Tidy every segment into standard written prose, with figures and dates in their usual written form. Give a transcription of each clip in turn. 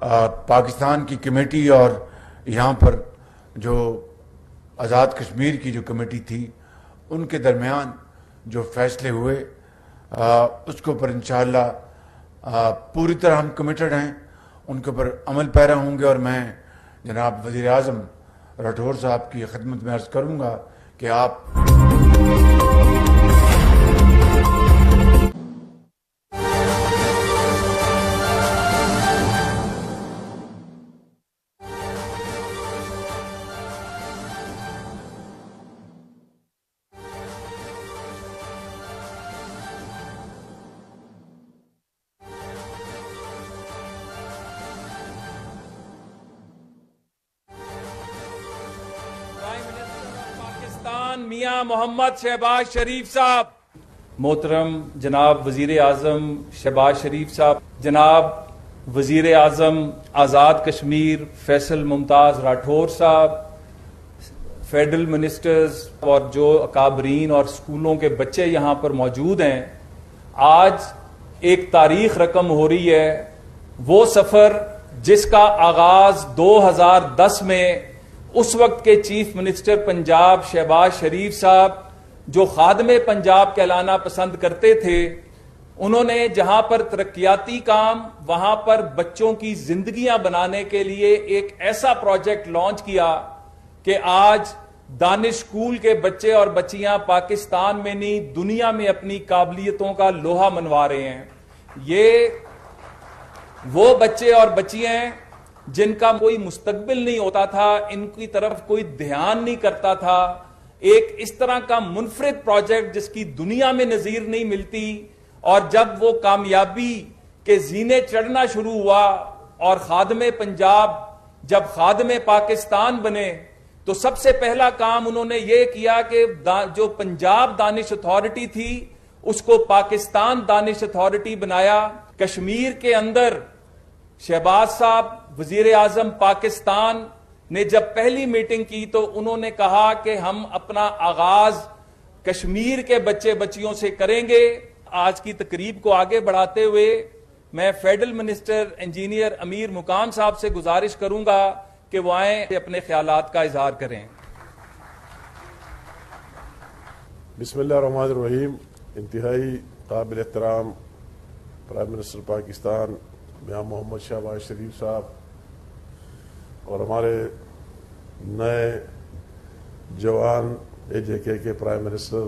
پاکستان کی کمیٹی اور یہاں پر جو آزاد کشمیر کی جو کمیٹی تھی ان کے درمیان جو فیصلے ہوئے اس کے اوپر انشاءاللہ پوری طرح ہم کمیٹڈ ہیں، ان کے اوپر عمل پیرا ہوں گے، اور میں جناب وزیر اعظم راٹھور صاحب کی خدمت میں عرض کروں گا کہ آپ میاں محمد شہباز شریف صاحب، محترم جناب وزیر اعظم شہباز شریف صاحب، جناب وزیر اعظم آزاد کشمیر فیصل ممتاز راٹھور صاحب، فیڈرل منسٹرز اور جو اکابرین اور اسکولوں کے بچے یہاں پر موجود ہیں، آج ایک تاریخ رقم ہو رہی ہے۔ وہ سفر جس کا آغاز 2010 میں اس وقت کے چیف منسٹر پنجاب شہباز شریف صاحب، جو خادم پنجاب کہلانا پسند کرتے تھے، انہوں نے جہاں پر ترقیاتی کام، وہاں پر بچوں کی زندگیاں بنانے کے لیے ایک ایسا پروجیکٹ لانچ کیا کہ آج دانش اسکول کے بچے اور بچیاں پاکستان میں نہیں دنیا میں اپنی قابلیتوں کا لوہا منوا رہے ہیں۔ یہ وہ بچے اور بچیاں ہیں جن کا کوئی مستقبل نہیں ہوتا تھا، ان کی طرف کوئی دھیان نہیں کرتا تھا۔ ایک اس طرح کا منفرد پروجیکٹ جس کی دنیا میں نظیر نہیں ملتی، اور جب وہ کامیابی کے زینے چڑھنا شروع ہوا اور خادم پنجاب جب خادم پاکستان بنے، تو سب سے پہلا کام انہوں نے یہ کیا کہ جو پنجاب دانش اتھارٹی تھی اس کو پاکستان دانش اتھارٹی بنایا۔ کشمیر کے اندر شہباز صاحب وزیر اعظم پاکستان نے جب پہلی میٹنگ کی تو انہوں نے کہا کہ ہم اپنا آغاز کشمیر کے بچے بچیوں سے کریں گے۔ آج کی تقریب کو آگے بڑھاتے ہوئے میں فیڈرل منسٹر انجینئر امیر مقام صاحب سے گزارش کروں گا کہ وہ آئیں اپنے خیالات کا اظہار کریں۔ بسم اللہ الرحمن الرحیم۔ انتہائی قابل احترام پرائم منسٹر پاکستان میاں محمد شہباز شریف صاحب اور ہمارے نئے جوان AJK کے پرائم منسٹر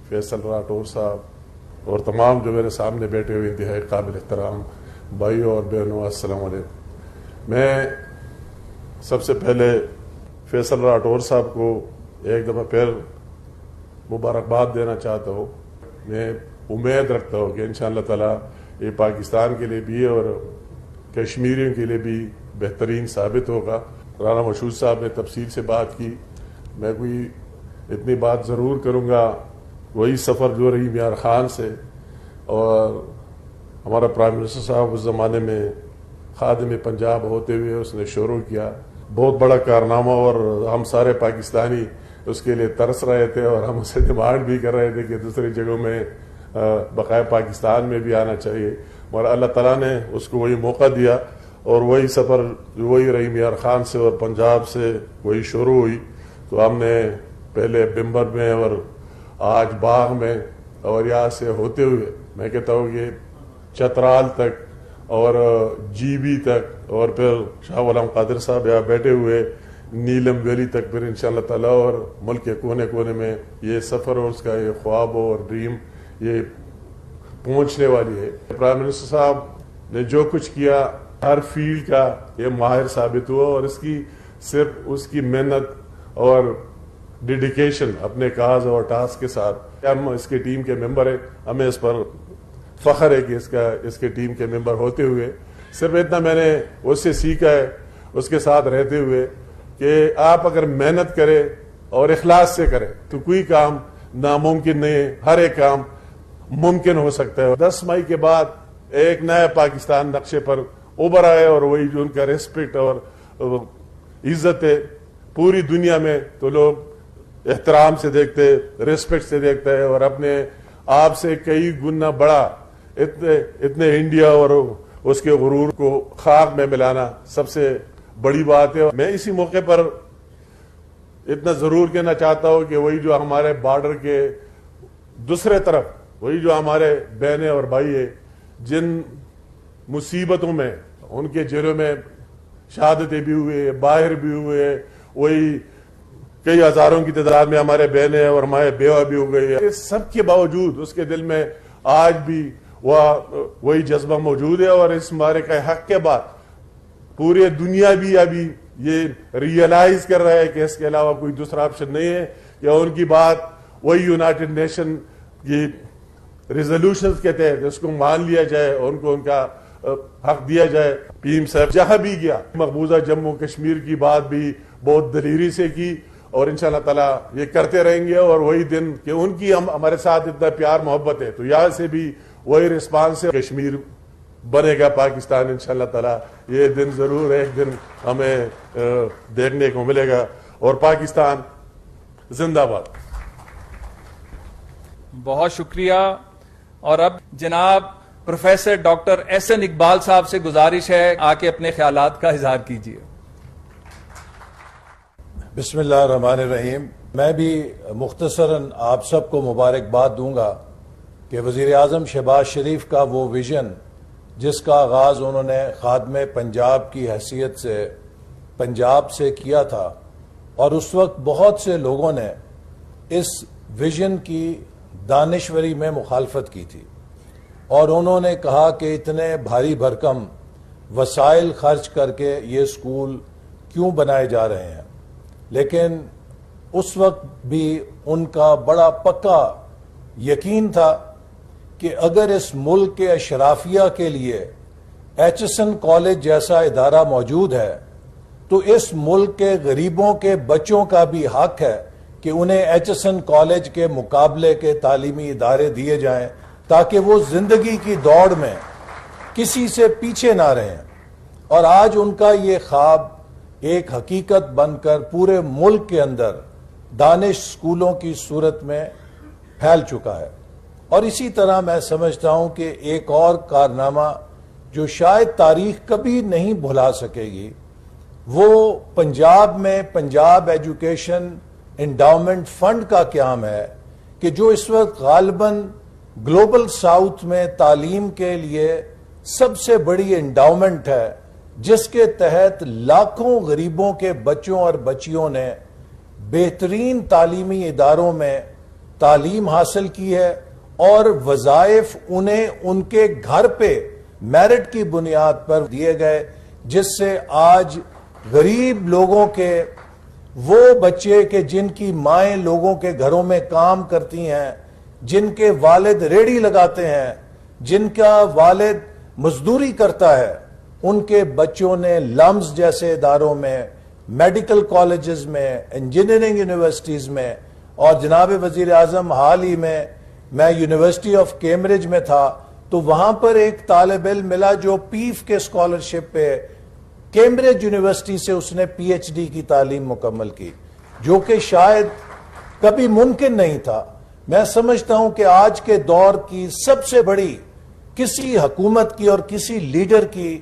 فیصل راٹھور صاحب اور تمام جو میرے سامنے بیٹھے ہوئے انتہائی قابل احترام بھائیوں اور بہنوں، السلام علیکم۔ میں سب سے پہلے فیصل راٹھور صاحب کو ایک دفعہ پھر مبارکباد دینا چاہتا ہوں۔ میں امید رکھتا ہوں کہ انشاءاللہ تعالی یہ پاکستان کے لیے بھی اور کشمیریوں کے لیے بھی بہترین ثابت ہوگا۔ رانا مشہور صاحب نے تفصیل سے بات کی، میں کوئی اتنی بات ضرور کروں گا۔ وہی سفر جو رہی میار خان سے، اور ہمارا پرائم منسٹر صاحب اس زمانے میں خادم پنجاب ہوتے ہوئے اس نے شروع کیا، بہت بڑا کارنامہ، اور ہم سارے پاکستانی اس کے لیے ترس رہے تھے اور ہم اسے ڈیمانڈ بھی کر رہے تھے کہ دوسری جگہوں میں بقائے پاکستان میں بھی آنا چاہیے، اور اللہ تعالیٰ نے اس کو وہی موقع دیا، اور وہی سفر وہی رہی میار خان سے اور پنجاب سے وہی شروع ہوئی۔ تو ہم نے پہلے بمبر میں اور آج باغ میں، اور یہاں سے ہوتے ہوئے میں کہتا ہوں کہ چترال تک اور GB تک، اور پھر شاہ غلام قادر صاحب یہاں بیٹھے ہوئے نیلم ویلی تک، پھر انشاءاللہ تعالیٰ اور ملک کے کونے کونے میں یہ سفر اور اس کا یہ خواب اور ڈریم یہ پہنچنے والی ہے۔ پرائم منسٹر صاحب نے جو کچھ کیا ہر فیلڈ کا یہ ماہر ثابت ہوا، اور اس کی صرف اس کی محنت اور ڈیڈیکیشن اپنے کاز اور ٹاسک کے ساتھ، ہم اس کے ٹیم کے ممبر ہیں، ہمیں اس پر فخر ہے کہ اس کے ٹیم کے ممبر ہوتے ہوئے صرف اتنا میں نے اس سے سیکھا ہے، اس کے ساتھ رہتے ہوئے، کہ آپ اگر محنت کریں اور اخلاص سے کریں تو کوئی کام ناممکن نہیں ہے، ہر ایک کام ممکن ہو سکتا ہے۔ 10 مئی کے بعد ایک نیا پاکستان نقشے پر ابھر آئے، اور وہی جو ان کا ریسپیکٹ اور عزت ہے پوری دنیا میں، تو لوگ احترام سے دیکھتے، ریسپیکٹ سے دیکھتے ہیں، اور اپنے آپ سے کئی گنا بڑا اتنے انڈیا اور اس کے غرور کو خاک میں ملانا سب سے بڑی بات ہے. میں اسی موقع پر اتنا ضرور کہنا چاہتا ہوں کہ وہی جو ہمارے بارڈر کے دوسرے طرف وہی جو ہمارے بہنیں اور بھائی ہیں جن مصیبتوں میں ان کے جیلوں میں شہادتیں بھی ہوئے, باہر بھی ہوئے, وہی کئی ہزاروں کی تعداد میں ہمارے بہنیں اور ہمارے بیوہ بھی ہو گئی. اس سب کے باوجود اس کے دل میں آج بھی وہی جذبہ موجود ہے, اور اس مارے کا حق کے بعد پوری دنیا بھی ابھی یہ ریئلائز کر رہا ہے کہ اس کے علاوہ کوئی دوسرا آپشن نہیں ہے, یا ان کی بات وہی یونائٹڈ نیشن کی ریزولوشنز کے تحت اس کو مان لیا جائے, ان کو ان کا حق دیا جائے. پیم صاحب جہاں بھی گیا مقبوضہ جموں کشمیر کی بات بھی بہت دلیری سے کی, اور انشاءاللہ تعالیٰ یہ کرتے رہیں گے. اور وہی دن کہ ان کی ہمارے ساتھ اتنا پیار محبت ہے, تو یہاں سے بھی وہی رسپانس ہے. کشمیر بنے گا پاکستان انشاءاللہ تعالیٰ, یہ دن ضرور ایک دن ہمیں دیکھنے کو ملے گا. اور پاکستان زندہ باد. بہت شکریہ. اور اب جناب professor doctor S N Iqbal صاحب سے گزارش ہے آ کے اپنے خیالات کا اظہار کیجیے. بسم اللہ الرحمن الرحیم. میں بھی مختصراً آپ سب کو مبارکباد دوں گا کہ وزیر اعظم شہباز شریف کا وہ ویژن جس کا آغاز انہوں نے خادم پنجاب کی حیثیت سے پنجاب سے کیا تھا, اور اس وقت بہت سے لوگوں نے اس ویژن کی دانشوری میں مخالفت کی تھی, اور انہوں نے کہا کہ اتنے بھاری بھرکم وسائل خرچ کر کے یہ اسکول کیوں بنائے جا رہے ہیں. لیکن اس وقت بھی ان کا بڑا پکا یقین تھا کہ اگر اس ملک کے اشرافیہ کے لیے ایچسن کالج جیسا ادارہ موجود ہے تو اس ملک کے غریبوں کے بچوں کا بھی حق ہے کہ انہیں ایچسن کالج کے مقابلے کے تعلیمی ادارے دیے جائیں تاکہ وہ زندگی کی دوڑ میں کسی سے پیچھے نہ رہیں. اور آج ان کا یہ خواب ایک حقیقت بن کر پورے ملک کے اندر دانش سکولوں کی صورت میں پھیل چکا ہے. اور اسی طرح میں سمجھتا ہوں کہ ایک اور کارنامہ جو شاید تاریخ کبھی نہیں بھلا سکے گی وہ پنجاب میں پنجاب ایجوکیشن انڈاؤمنٹ فنڈ کا قیام ہے, کہ جو اس وقت غالباً گلوبل ساؤتھ میں تعلیم کے لیے سب سے بڑی انڈاؤمنٹ ہے, جس کے تحت لاکھوں غریبوں کے بچوں اور بچیوں نے بہترین تعلیمی اداروں میں تعلیم حاصل کی ہے, اور وظائف انہیں ان کے گھر پہ میرٹ کی بنیاد پر دیے گئے, جس سے آج غریب لوگوں کے وہ بچے کہ جن کی مائیں لوگوں کے گھروں میں کام کرتی ہیں, جن کے والد ریڑھی لگاتے ہیں, جن کا والد مزدوری کرتا ہے, ان کے بچوں نے لمز جیسے اداروں میں, میڈیکل کالجز میں, انجینئرنگ یونیورسٹیز میں, اور جناب وزیر اعظم حال ہی میں یونیورسٹی آف کیمبرج میں تھا تو وہاں پر ایک طالب علم ملا جو پیف کے اسکالرشپ پہ کیمبرج یونیورسٹی سے اس نے پی ایچ ڈی کی تعلیم مکمل کی, جو کہ شاید کبھی ممکن نہیں تھا. میں سمجھتا ہوں کہ آج کے دور کی سب سے بڑی کسی حکومت کی اور کسی لیڈر کی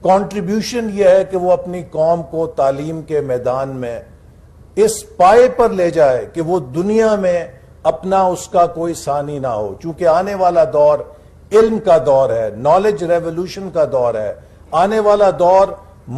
کنٹریبیوشن یہ ہے کہ وہ اپنی قوم کو تعلیم کے میدان میں اس پائے پر لے جائے کہ وہ دنیا میں اپنا اس کا کوئی ثانی نہ ہو. چونکہ آنے والا دور علم کا دور ہے, نالج ریولوشن کا دور ہے. آنے والا دور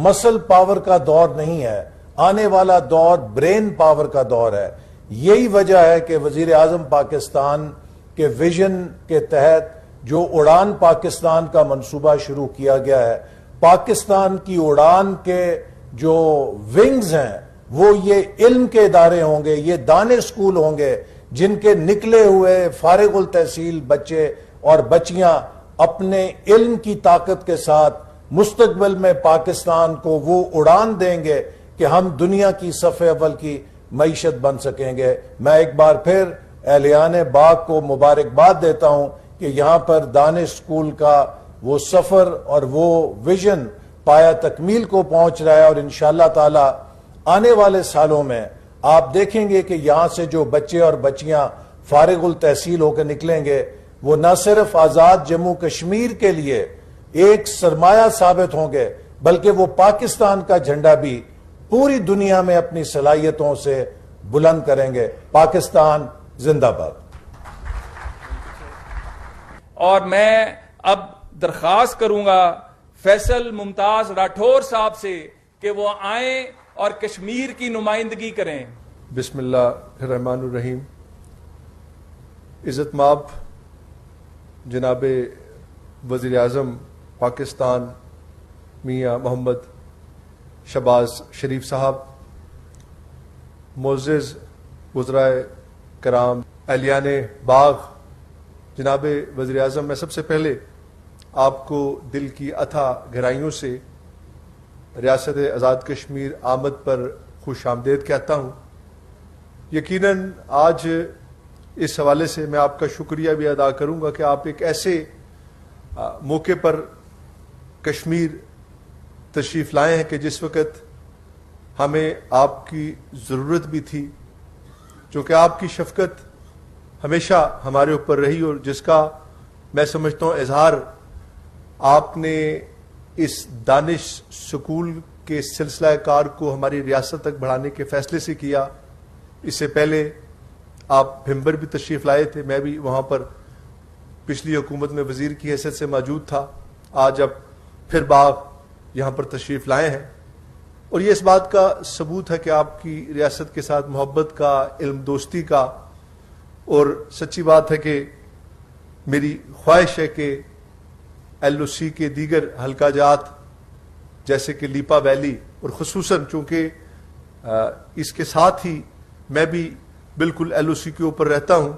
مسل پاور کا دور نہیں ہے, آنے والا دور برین پاور کا دور ہے. یہی وجہ ہے کہ وزیر اعظم پاکستان کے ویژن کے تحت جو اڑان پاکستان کا منصوبہ شروع کیا گیا ہے, پاکستان کی اڑان کے جو ونگز ہیں وہ یہ علم کے ادارے ہوں گے, یہ دانے اسکول ہوں گے جن کے نکلے ہوئے فارغ التحصیل بچے اور بچیاں اپنے علم کی طاقت کے ساتھ مستقبل میں پاکستان کو وہ اڑان دیں گے کہ ہم دنیا کی صف اول کی معیشت بن سکیں گے. میں ایک بار پھر اہلیان باغ کو مبارکباد دیتا ہوں کہ یہاں پر دانش اسکول کا وہ سفر اور وہ ویژن پایا تکمیل کو پہنچ رہا ہے, اور انشاءاللہ تعالی آنے والے سالوں میں آپ دیکھیں گے کہ یہاں سے جو بچے اور بچیاں فارغ التحصیل ہو کے نکلیں گے وہ نہ صرف آزاد جموں کشمیر کے لیے ایک سرمایہ ثابت ہوں گے، بلکہ وہ پاکستان کا جھنڈا بھی پوری دنیا میں اپنی صلاحیتوں سے بلند کریں گے۔ پاکستان زندہ باد۔ اور میں اب درخواست کروں گا فیصل ممتاز راٹھور صاحب سے کہ وہ آئیں اور کشمیر کی نمائندگی کریں۔ بسم اللہ الرحمن الرحیم۔ عزت مآب جناب وزیر اعظم پاکستان میاں محمد شہباز شریف صاحب، معزز وزرائے کرام، اہلیان باغ، جناب وزیر اعظم، میں سب سے پہلے آپ کو دل کی اتھا گہرائیوں سے ریاست آزاد کشمیر آمد پر خوش آمدید کہتا ہوں۔ یقیناً آج اس حوالے سے میں آپ کا شکریہ بھی ادا کروں گا کہ آپ ایک ایسے موقع پر کشمیر تشریف لائے ہیں کہ جس وقت ہمیں آپ کی ضرورت بھی تھی، چونکہ آپ کی شفقت ہمیشہ ہمارے اوپر رہی، اور جس کا میں سمجھتا ہوں اظہار آپ نے اس دانش سکول کے سلسلہ کار کو ہماری ریاست تک بڑھانے کے فیصلے سے کیا۔ اس سے پہلے آپ بھمبر بھی تشریف لائے تھے، میں بھی وہاں پر پچھلی حکومت میں وزیر کی حیثیت سے موجود تھا۔ آج اب پھر باغ یہاں پر تشریف لائے ہیں، اور یہ اس بات کا ثبوت ہے کہ آپ کی ریاست کے ساتھ محبت کا، علم دوستی کا، اور سچی بات ہے کہ میری خواہش ہے کہ ایل او سی کے دیگر حلقہ جات جیسے کہ لیپا ویلی، اور خصوصاً چونکہ اس کے ساتھ ہی میں بھی بالکل ایل او سی کے اوپر رہتا ہوں،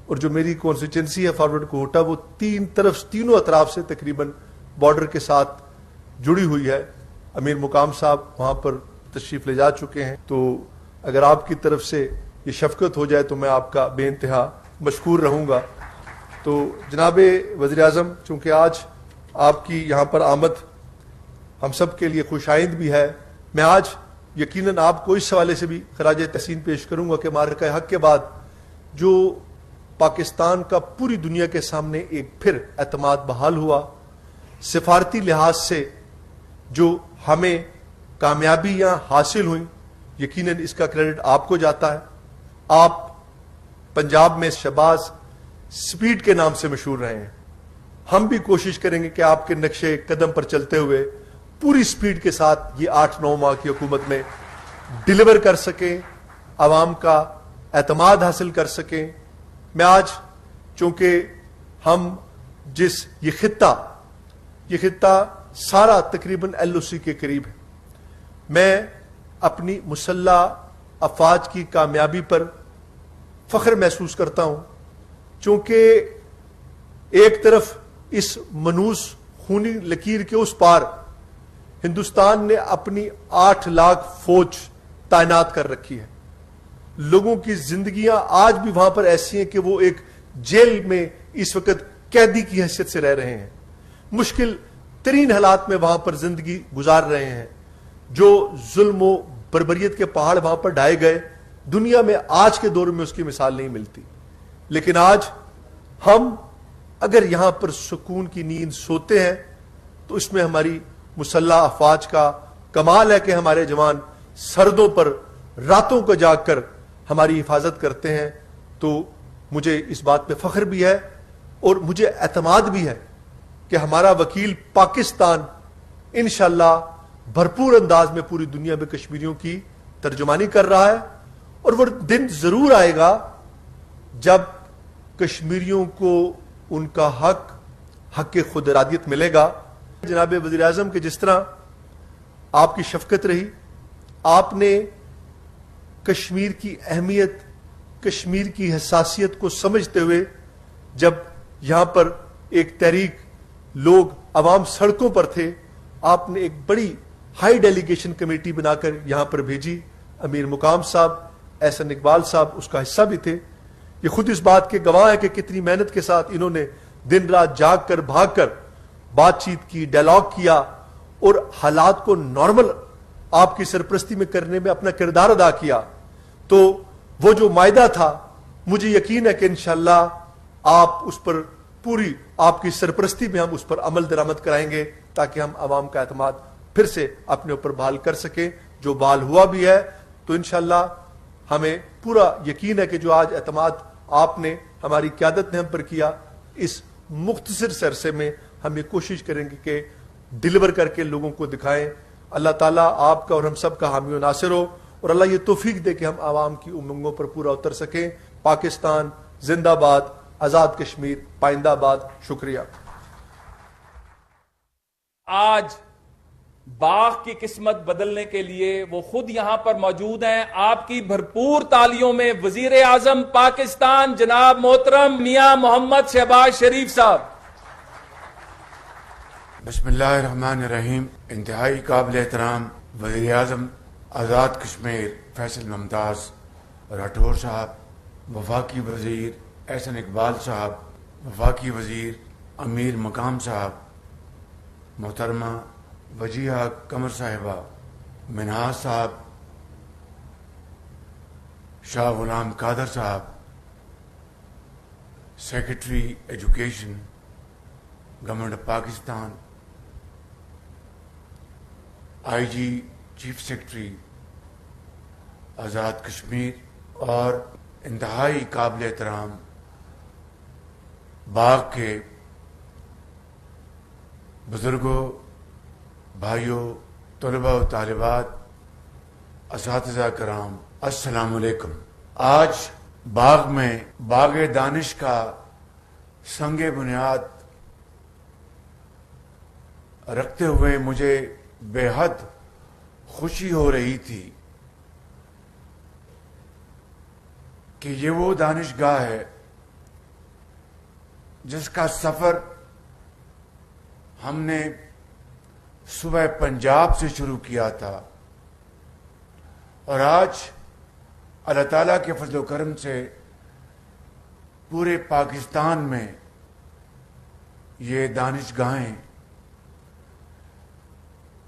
اور جو میری کانسٹیچوئنسی ہے فارورڈ کوہٹا، وہ تینوں اطراف سے تقریباً بارڈر کے ساتھ جڑی ہوئی ہے۔ امیر مقام صاحب وہاں پر تشریف لے جا چکے ہیں، تو اگر آپ کی طرف سے یہ شفقت ہو جائے تو میں آپ کا بے انتہا مشکور رہوں گا۔ تو جناب وزیر اعظم، چونکہ آج آپ کی یہاں پر آمد ہم سب کے لیے خوش آئند بھی ہے، میں آج یقیناً آپ کو اس حوالے سے بھی خراج تحسین پیش کروں گا کہ معرکہ حق کے بعد جو پاکستان کا پوری دنیا کے سامنے ایک پھر اعتماد بحال ہوا، سفارتی لحاظ سے جو ہمیں کامیابیاں حاصل ہوئیں، یقیناً اس کا کریڈٹ آپ کو جاتا ہے۔ آپ پنجاب میں شہباز سپیڈ کے نام سے مشہور رہے ہیں، ہم بھی کوشش کریں گے کہ آپ کے نقشے قدم پر چلتے ہوئے پوری سپیڈ کے ساتھ یہ 8-9 ماہ کی حکومت میں ڈیلیور کر سکیں، عوام کا اعتماد حاصل کر سکیں۔ میں آج چونکہ ہم جس یہ خطہ سارا تقریباً ایل او سی کے قریب ہے، میں اپنی مسلح افواج کی کامیابی پر فخر محسوس کرتا ہوں، چونکہ ایک طرف اس منوس خونی لکیر کے اس پار ہندوستان نے اپنی 8 لاکھ فوج تعینات کر رکھی ہے، لوگوں کی زندگیاں آج بھی وہاں پر ایسی ہیں کہ وہ ایک جیل میں اس وقت قیدی کی حیثیت سے رہ رہے ہیں، مشکل ترین حالات میں وہاں پر زندگی گزار رہے ہیں، جو ظلم و بربریت کے پہاڑ وہاں پر ڈھائے گئے، دنیا میں آج کے دور میں اس کی مثال نہیں ملتی۔ لیکن آج ہم اگر یہاں پر سکون کی نیند سوتے ہیں تو اس میں ہماری مسلح افواج کا کمال ہے کہ ہمارے جوان سردوں پر راتوں کو جاگ کر ہماری حفاظت کرتے ہیں۔ تو مجھے اس بات پہ فخر بھی ہے اور مجھے اعتماد بھی ہے کہ ہمارا وکیل پاکستان انشاءاللہ بھرپور انداز میں پوری دنیا میں کشمیریوں کی ترجمانی کر رہا ہے، اور وہ دن ضرور آئے گا جب کشمیریوں کو ان کا حق خود ارادیت ملے گا۔ جناب وزیر اعظم کہ جس طرح آپ کی شفقت رہی، آپ نے کشمیر کی اہمیت، کشمیر کی حساسیت کو سمجھتے ہوئے جب یہاں پر ایک تحریک لوگ عوام سڑکوں پر تھے، آپ نے ایک بڑی ہائی ڈیلیگیشن کمیٹی بنا کر یہاں پر بھیجی۔ امیر مقام صاحب، احسن اقبال صاحب اس کا حصہ بھی تھے۔ یہ خود اس بات کے گواہ ہے کہ کتنی محنت کے ساتھ انہوں نے دن رات جاگ کر بھاگ کر بات چیت کی، ڈائلاگ کیا، اور حالات کو نارمل آپ کی سرپرستی میں کرنے میں اپنا کردار ادا کیا۔ تو وہ جو معاہدہ تھا، مجھے یقین ہے کہ انشاءاللہ آپ اس پر پوری آپ کی سرپرستی میں ہم اس پر عمل درآمد کرائیں گے تاکہ ہم عوام کا اعتماد پھر سے اپنے اوپر بحال کر سکیں. جو بحال ہوا بھی ہے تو انشاءاللہ ہمیں پورا یقین ہے کہ جو آج اعتماد آپ نے ہماری قیادت نے ہم پر کیا، اس مختصر سے عرصے میں ہم یہ کوشش کریں گے کہ ڈیلیور کر کے لوگوں کو دکھائیں. اللہ تعالیٰ آپ کا اور ہم سب کا حامی و ناصر ہو، اور اللہ یہ توفیق دے کہ ہم عوام کی امنگوں پر پورا اتر سکیں. پاکستان زندہ باد، آزاد کشمیر پائندہ آباد. شکریہ. آج باغ کی قسمت بدلنے کے لیے وہ خود یہاں پر موجود ہیں. آپ کی بھرپور تالیوں میں وزیر اعظم پاکستان جناب محترم میاں محمد شہباز شریف صاحب. بسم اللہ الرحمن الرحیم. انتہائی قابل احترام وزیر اعظم آزاد کشمیر فیصل ممتاز راٹھور صاحب، وفاقی وزیر احسن اقبال صاحب، وفاقی وزیر امیر مقام صاحب، محترمہ وجیہہ قمر صاحبہ، منہاج صاحب، شاہ غلام قادر صاحب، secretary education government of Pakistan, I G chief secretary Azad Kashmir, اور انتہائی قابل احترام باغ کے بزرگوں، بھائیوں، طلباء و طالبات، اساتذہ کرام، السلام علیکم. آج باغ میں باغ دانش کا سنگ بنیاد رکھتے ہوئے مجھے بے حد خوشی ہو رہی تھی کہ یہ وہ دانش گاہ ہے جس کا سفر ہم نے صوبہ پنجاب سے شروع کیا تھا، اور آج اللہ تعالیٰ کے فضل و کرم سے پورے پاکستان میں یہ دانش گاہیں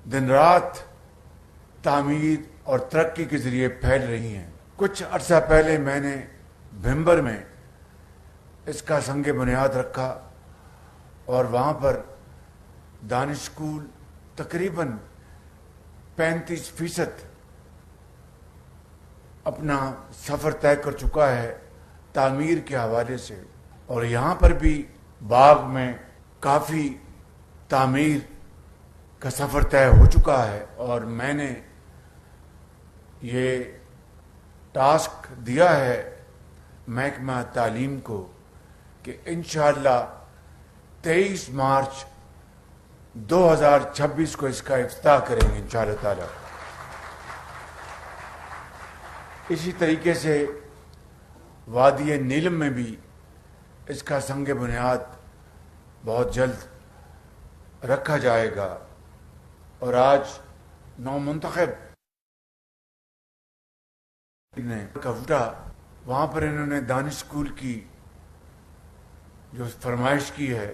دن رات تعمیر اور ترقی کے ذریعے پھیل رہی ہیں. کچھ عرصہ پہلے میں نے بھمبر میں اس کا سنگ بنیاد رکھا، اور وہاں پر دانش اسکول تقریباً 35% اپنا سفر طے کر چکا ہے تعمیر کے حوالے سے، اور یہاں پر بھی باغ میں کافی تعمیر کا سفر طے ہو چکا ہے. اور میں نے یہ ٹاسک دیا ہے محکمہ تعلیم کو کہ انشاءاللہ 23 مارچ 2026 کو اس کا افتتاح کریں گے انشاءاللہ تعالی. اسی طریقے سے وادی نیلم میں بھی اس کا سنگ بنیاد بہت جلد رکھا جائے گا. اور آج نو منتخب نے کفٹا، وہاں پر انہوں نے دانش اسکول کی جو فرمائش کی ہے،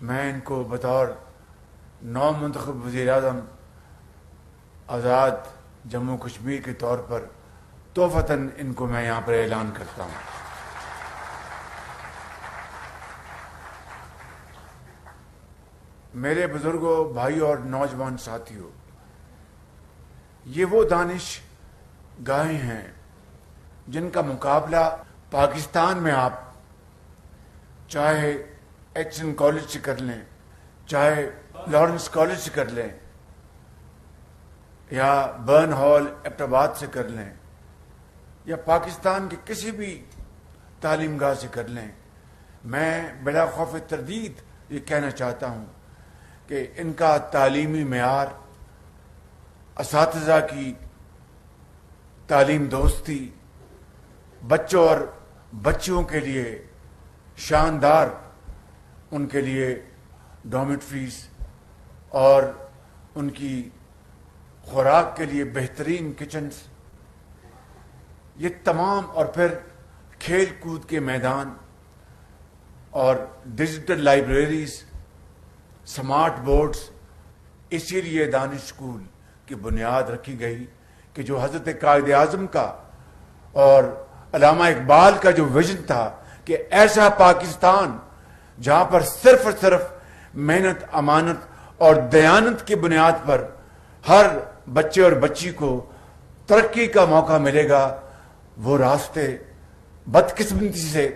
میں ان کو بطور نو منتخب وزیر اعظم آزاد جموں کشمیر کے طور پر تحفتاً ان کو میں یہاں پر اعلان کرتا ہوں. میرے بزرگوں، بھائیوں اور نوجوان ساتھیوں، یہ وہ دانش گاہیں ہیں جن کا مقابلہ پاکستان میں آپ چاہے ایچ این کالج سے کر لیں، چاہے لارنس کالج سے کر لیں، یا برن ہال ایبٹ آباد سے کر لیں، یا پاکستان کے کسی بھی تعلیم گاہ سے کر لیں. میں بلا خوف تردید یہ کہنا چاہتا ہوں کہ ان کا تعلیمی معیار، اساتذہ کی تعلیم دوستی، بچوں اور بچیوں کے لیے شاندار ان کے لیے ڈارمیٹریز اور ان کی خوراک کے لیے بہترین کچنز، یہ تمام، اور پھر کھیل کود کے میدان اور ڈیجیٹل لائبریریز، سمارٹ بورڈز. اسی لیے دانش اسکول کی بنیاد رکھی گئی کہ جو حضرت قائد اعظم کا اور علامہ اقبال کا جو ویژن تھا کہ ایسا پاکستان جہاں پر صرف اور صرف محنت، امانت اور دیانت کی بنیاد پر ہر بچے اور بچی کو ترقی کا موقع ملے گا، وہ راستے بدقسمتی سے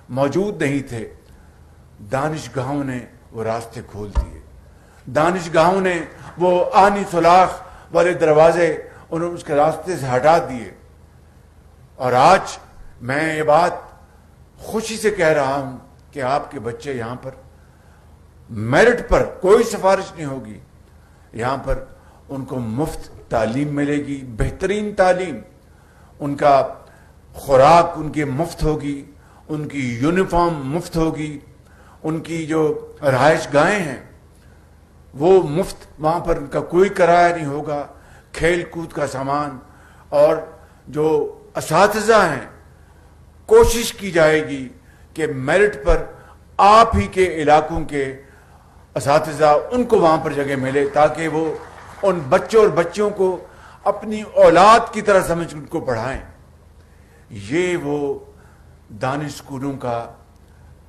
موجود نہیں تھے۔ دانشگاہوں نے وہ راستے کھول دیے، دانشگاہوں نے وہ آہنی سلاخ والے دروازے انہوں اس کے راستے سے ہٹا دیے۔ اور آج میں یہ بات خوشی سے کہہ رہا ہوں کہ آپ کے بچے یہاں پر میرٹ پر کوئی سفارش نہیں ہوگی، یہاں پر ان کو مفت تعلیم ملے گی، بہترین تعلیم، ان کا خوراک ان کی مفت ہوگی، ان کی یونیفارم مفت ہوگی، ان کی جو رہائش گاہیں ہیں وہ مفت، وہاں پر ان کا کوئی کرایہ نہیں ہوگا، کھیل کود کا سامان، اور جو اساتذہ ہیں کوشش کی جائے گی کہ میرٹ پر آپ ہی کے علاقوں کے اساتذہ ان کو وہاں پر جگہ ملے، تاکہ وہ ان بچوں اور بچیوں کو اپنی اولاد کی طرح سمجھ ان کو پڑھائیں۔ یہ وہ دانش اسکولوں کا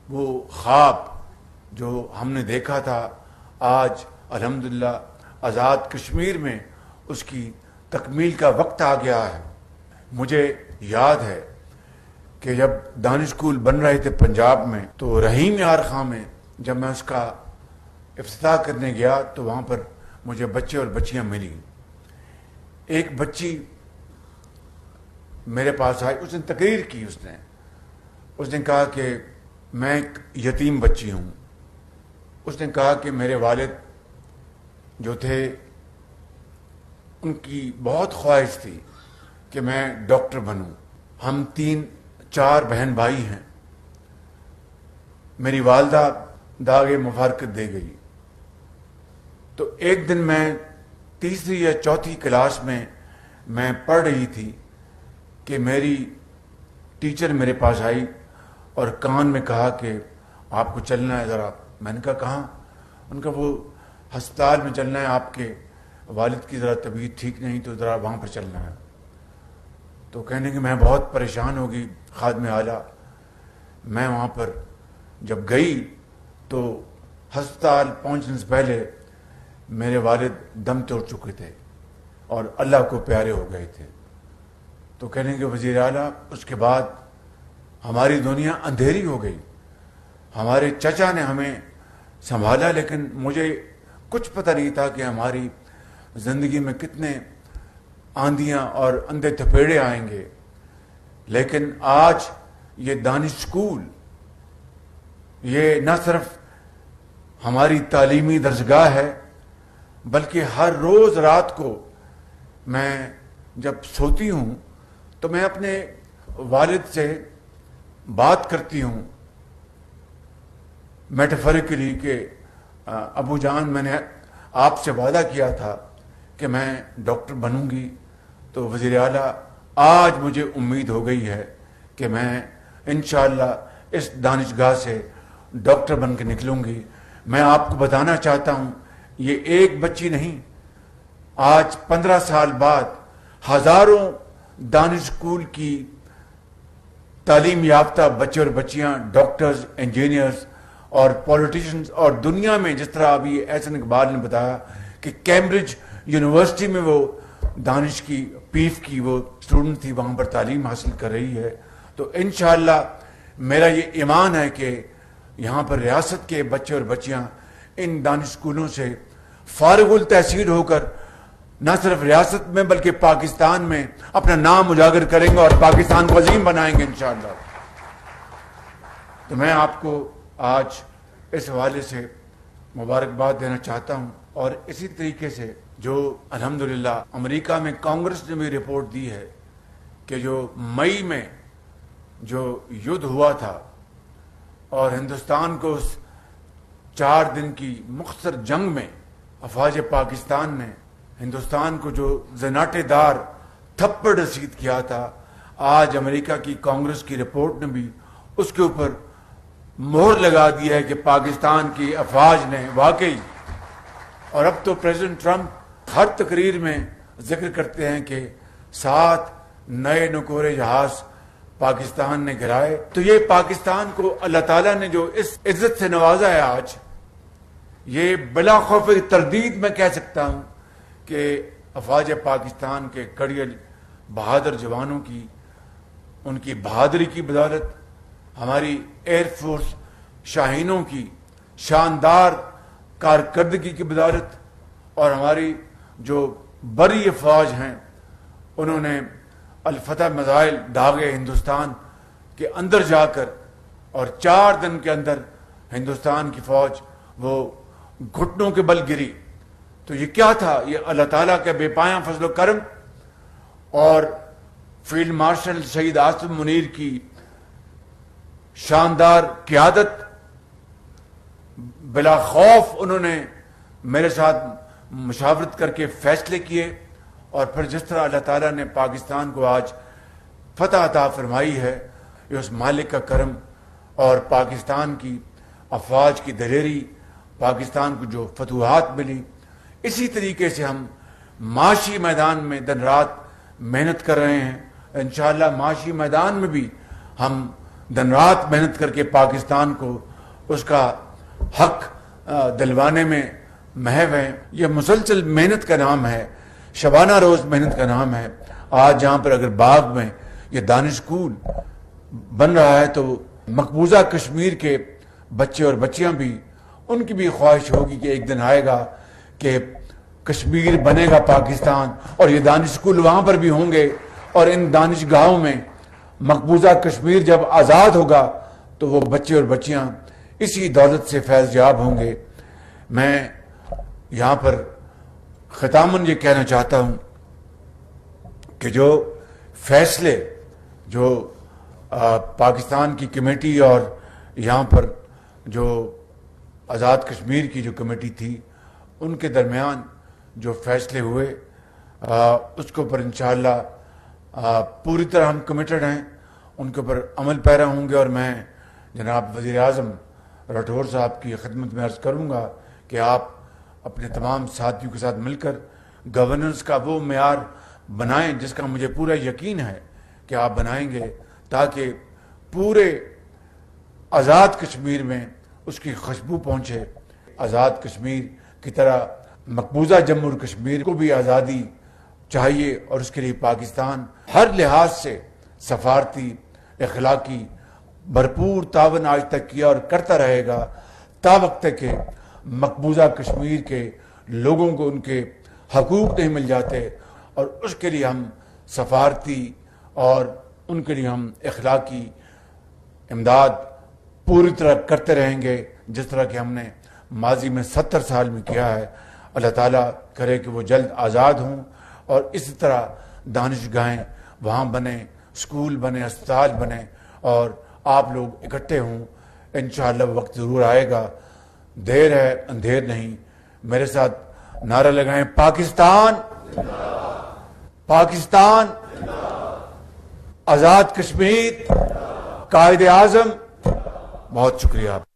وہ خواب جو ہم نے دیکھا تھا، آج الحمدللہ آزاد کشمیر میں اس کی تکمیل کا وقت آ گیا ہے۔ مجھے یاد ہے کہ جب دانش اسکول بن رہے تھے پنجاب میں، تو رحیم یار خاں میں جب میں اس کا افتتاح کرنے گیا تو وہاں پر مجھے بچے اور بچیاں ملی۔ ایک بچی میرے پاس آئی، اس نے تقریر کی، اس نے کہا کہ میں ایک یتیم بچی ہوں۔ اس نے کہا کہ میرے والد جو تھے ان کی بہت خواہش تھی کہ میں ڈاکٹر بنوں۔ ہم 3-4 بہن بھائی ہیں۔ میری والدہ داغ مفارقت دے گئی۔ تو ایک دن میں 3ری یا 4تھی کلاس میں پڑھ رہی تھی کہ میری ٹیچر میرے پاس آئی اور کان میں کہا کہ آپ کو چلنا ہے ذرا۔ میں نے کہا کہاں؟ ان کا وہ ہسپتال میں چلنا ہے، آپ کے والد کی ذرا طبیعت ٹھیک نہیں تو ذرا وہاں پر چلنا ہے۔ تو کہنے کہ میں بہت پریشان ہوگی خادم اعلیٰ۔ میں وہاں پر جب گئی تو ہسپتال پہنچنے سے پہلے میرے والد دم توڑ چکے تھے اور اللہ کو پیارے ہو گئے تھے۔ تو کہنے کہ وزیر اعلیٰ اس کے بعد ہماری دنیا اندھیری ہو گئی۔ ہمارے چچا نے ہمیں سنبھالا، لیکن مجھے کچھ پتہ نہیں تھا کہ ہماری زندگی میں کتنے آندیاں اور اندھے تھپیڑے آئیں گے۔ لیکن آج یہ دانش اسکول، یہ نہ صرف ہماری تعلیمی درسگاہ ہے، بلکہ ہر روز رات کو میں جب سوتی ہوں تو میں اپنے والد سے بات کرتی ہوں میٹافریکلی کہ ابو جان، میں نے آپ سے وعدہ کیا تھا کہ میں ڈاکٹر بنوں گی۔ تو وزیر اعلیٰ آج مجھے امید ہو گئی ہے کہ میں انشاءاللہ اس دانشگاہ سے ڈاکٹر بن کے نکلوں گی۔ میں آپ کو بتانا چاہتا ہوں، یہ ایک بچی نہیں، آج 15 سال بعد ہزاروں دانش اسکول کی تعلیم یافتہ بچے اور بچیاں ڈاکٹرز، انجینئرز اور پولیٹیشنز، اور دنیا میں جس طرح ابھی احسن اقبال نے بتایا کہ کیمبرج یونیورسٹی میں وہ دانش کی پیف کی وہ اسٹوڈنٹ تھی، وہاں پر تعلیم حاصل کر رہی ہے۔ تو انشاءاللہ میرا یہ ایمان ہے کہ یہاں پر ریاست کے بچے اور بچیاں ان دانش اسکولوں سے فارغ التحصیل ہو کر نہ صرف ریاست میں بلکہ پاکستان میں اپنا نام اجاگر کریں گے اور پاکستان کو عظیم بنائیں گے انشاءاللہ۔ تو میں آپ کو آج اس حوالے سے مبارکباد دینا چاہتا ہوں، اور اسی طریقے سے جو الحمدللہ امریکہ میں کانگریس نے بھی رپورٹ دی ہے کہ جو مئی میں جو یدھ ہوا تھا اور ہندوستان کو اس 4 دن کی مختصر جنگ میں افواج پاکستان نے ہندوستان کو جو زناٹے دار تھپڑ رسید کیا تھا، آج امریکہ کی کانگریس کی رپورٹ نے بھی اس کے اوپر مہر لگا دی ہے کہ پاکستان کی افواج نے واقعی، اور اب تو پریزیڈنٹ ٹرمپ ہر تقریر میں ذکر کرتے ہیں کہ 7 نئے نکورے جہاز پاکستان نے گرائے، تو یہ پاکستان کو اللہ تعالیٰ نے جو اس عزت سے نوازا ہے آج، یہ بلا خوف تردید میں کہہ سکتا ہوں کہ افواج پاکستان کے کڑیل بہادر جوانوں کی، ان کی بہادری کی بدولت، ہماری ایئر فورس شاہینوں کی شاندار کارکردگی کی بدولت، اور ہماری جو بری افواج ہیں انہوں نے الفتح میزائل داغے ہندوستان کے اندر جا کر، اور 4 دن کے اندر ہندوستان کی فوج وہ گھٹنوں کے بل گری. تو یہ کیا تھا؟ یہ اللہ تعالیٰ کے بے پایاں فضل و کرم اور فیلڈ مارشل شہید آصف منیر کی شاندار قیادت. بلا خوف انہوں نے میرے ساتھ مشاورت کر کے فیصلے کیے، اور پھر جس طرح اللہ تعالیٰ نے پاکستان کو آج فتح عطا فرمائی ہے، یہ اس مالک کا کرم اور پاکستان کی افواج کی دلیری، پاکستان کو جو فتوحات ملی. اسی طریقے سے ہم معاشی میدان میں دن رات محنت کر رہے ہیں. انشاءاللہ معاشی میدان میں بھی ہم دن رات محنت کر کے پاکستان کو اس کا حق دلوانے میں محو ہیں. یہ مسلسل محنت کا نام ہے، شبانہ روز محنت کا نام ہے. آج جہاں پر اگر باغ میں یہ دانش اسکول بن رہا ہے، تو مقبوضہ کشمیر کے بچے اور بچیاں بھی، ان کی بھی خواہش ہوگی کہ ایک دن آئے گا کہ کشمیر بنے گا پاکستان، اور یہ دانش اسکول وہاں پر بھی ہوں گے، اور ان دانش گاہوں میں مقبوضہ کشمیر جب آزاد ہوگا تو وہ بچے اور بچیاں اسی دولت سے فیض یاب ہوں گے. میں یہاں پر ختاماً یہ کہنا چاہتا ہوں کہ جو فیصلے جو پاکستان کی کمیٹی اور یہاں پر جو آزاد کشمیر کی جو کمیٹی تھی، ان کے درمیان جو فیصلے ہوئے، اس کے اوپر انشاءاللہ پوری طرح ہم کمیٹڈ ہیں، ان کے اوپر عمل پیرا ہوں گے. اور میں جناب وزیر اعظم راٹھور صاحب کی خدمت میں عرض کروں گا کہ آپ اپنے تمام ساتھیوں کے ساتھ مل کر گورننس کا وہ معیار بنائیں جس کا مجھے پورا یقین ہے کہ آپ بنائیں گے، تاکہ پورے آزاد کشمیر میں اس کی خوشبو پہنچے. آزاد کشمیر کی طرح مقبوضہ جموں اور کشمیر کو بھی آزادی چاہیے، اور اس کے لیے پاکستان ہر لحاظ سے سفارتی، اخلاقی بھرپور تعاون آج تک کیا اور کرتا رہے گا، تا وقت تک کہ مقبوضہ کشمیر کے لوگوں کو ان کے حقوق نہیں مل جاتے. اور اس کے لیے ہم سفارتی اور ان کے لیے ہم اخلاقی امداد پوری طرح کرتے رہیں گے، جس طرح کہ ہم نے ماضی میں 70 سال میں کیا ہے. اللہ تعالیٰ کرے کہ وہ جلد آزاد ہوں، اور اسی طرح دانش گاہیں وہاں بنے، اسکول بنے، اسپتال بنے، اور آپ لوگ اکٹھے ہوں. انشاءاللہ وقت ضرور آئے گا، دیر ہے اندھیر نہیں. میرے ساتھ نعرہ لگائیں: پاکستان، پاکستان، آزاد کشمیر، قائد اعظم. بہت شکریہ آپ.